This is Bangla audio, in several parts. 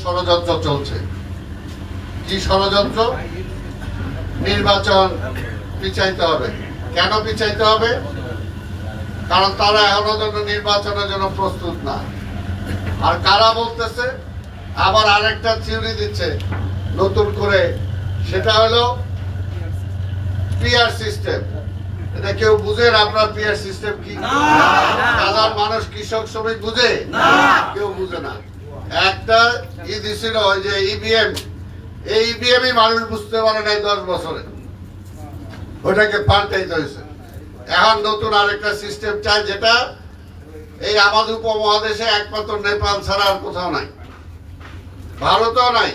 ষড়যন্ত্র চলছে। কি ষড়যন্ত্র? নির্বাচন পিছাইতে হবে। কেন পিছাইতে হবে? কারণ তারা এখনো জন্য নির্বাচনের জন্য প্রস্তুত না। আর কারা বলতেছে? আবার আরেকটা থিওরি দিচ্ছে নতুন করে, সেটা হলো পিআর সিস্টেম। এটা কেউ বুঝেন আপনার পিআর সিস্টেম কি? সাধারণ মানুষ, কৃষক, শ্রমিক বুঝে? কেউ বুঝে না। একটা দিছিল ওই যে ইভিএম, এই ইভিএমই মানুষ বুঝতে পারে নাই 10 বছরে, ওটাকে পাল্টাইতে হয়েছে। এখন নতুন আরেকটা সিস্টেম চাই, যেটা এই আমাদের উপমহাদেশে একমাত্র নেপাল ছাড়া আর কোথাও নাই, ভারতেও নাই,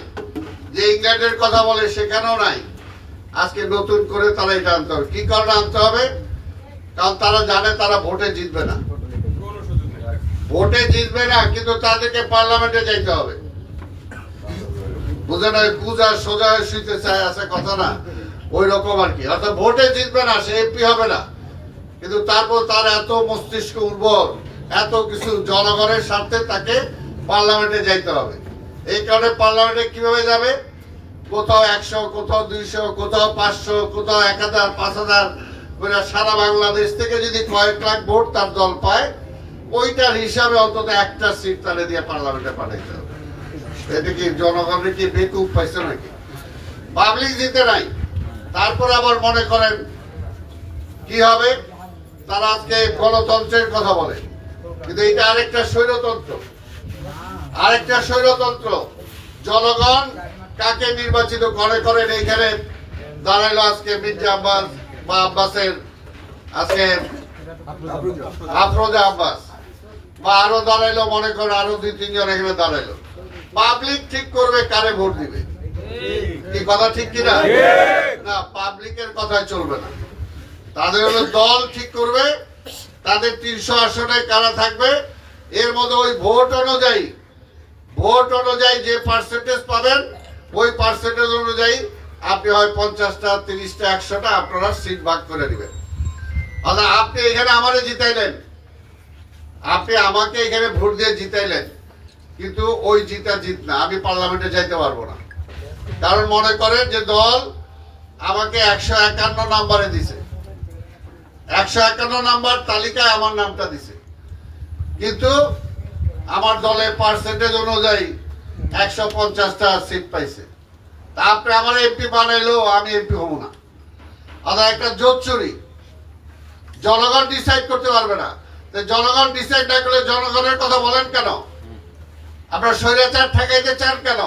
যে ইংল্যান্ডের কথা বলে সেখানেও নাই। আজকে নতুন করে তারা এটা আনতে হবে। কি কারণে আনতে হবে? কারণ তারা জানে তারা ভোটে জিতবে না, ভোটে জিতবে না, কিন্তু তাদেরকে পার্লামেন্টে যাইতে হবে। বুঝে না? পূজা সোজা শুইতে চায় আছে কথা না, ওই রকম আর কি। অর্থাৎ ভোটে জিতবে না, সে এমপি হবে না, কিন্তু তারপর তার এত মস্তিষ্ক উর্বর, এত কিছু, জনগণের স্বার্থে তাকে পার্লামেন্টে যাইতে হবে। এই কারণে পার্লামেন্টে কিভাবে যাবে? কোথাও 100, কোথাও 200, কোথাও 500, কোথাও 1000, 5000 করে সারা বাংলাদেশ থেকে যদি কয়েক লাখ ভোট তার দল পায়, ওইটার হিসাবে অন্তত একটা সিট তাহলে দিয়ে পার্লামেন্টে পাঠাইতে হবে। এটা কি জনগণের কি বেকুব পাইছে নাকি? পাবলিক জিতে নাই, তারপর আবার মনে করেন কি হবে? তারা আজকে গণতন্ত্রের কথা বলে, কিন্তু এটা আরেকটা স্বৈরতন্ত্র, আরেকটা স্বৈরতন্ত্র। জনগণ কাকে নির্বাচিত করেন এইখানে দাঁড়াইলো আজকে মির্জা আব্বাস বা আব্বাসের, আজকে আফরোজা আব্বাস, বা আরো দাঁড়াইলো, মনে করেন আরো 2-3 জন এখানে দাঁড়াইলো। পাবলিক ঠিক করবে কারে ভোট দিবে। কি কথা ঠিক কিনা? না, পাবলিকের কথাই চলবে না। তাদের হলো দল ঠিক করবে, তাদের 300 আসনে কারা থাকবে, এর মধ্যে ওই ভোট অনুযায়ী যে পার্সেন্টেজ পাবেন, ওই পার্সেন্টেজ অনুযায়ী আপনি হয় 50টা, 30টা, 100টা আপনারা সিট ভাগ করে দিবেন। অর্থাৎ আপনি এখানে আমারে জিতাইলেন, আপনি আমাকে এখানে ভোট দিয়ে জিতাইলেন, কিন্তু ওই জিত না, আমি পার্লামেন্টে যাইতে পারবো না। কারণ মনে করেন যে দল আমাকে 151 নাম্বারে দিছে, 151 নাম্বার তালিকায় আমার নামটা দিছে, কিন্তু আমার দলের পার্সেন্টেজ অনুযায়ী 150টা সিট পাইছে। তা আপনি আমার এমপি বানাইলো, আমি এমপি হবো না। অর্থাৎ একটা জোট চুরি। জনগণ ডিসাইড করতে পারবে না। জনগণ ডিসাইড না করলে জনগণের কথা বলেন কেন? আপনারা স্বৈরাচার ঠেকাইতে চান কেন?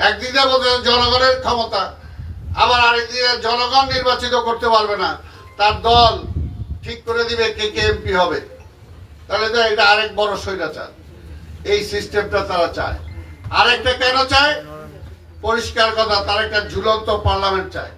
একদিকে বলছেন জনগণের ক্ষমতা, আবার আরেকদিকে জনগণ নির্বাচিত করতে পারবে না, তার দল ঠিক করে দিবে কে কে এমপি হবে। তাহলে তো এটা আরেক বড় স্বৈরাচার। এই সিস্টেমটা তারা চায়। আরেকটা কেন চায়? পরিষ্কার কথা, তারা একটা ঝুলন্ত পার্লামেন্ট চায়।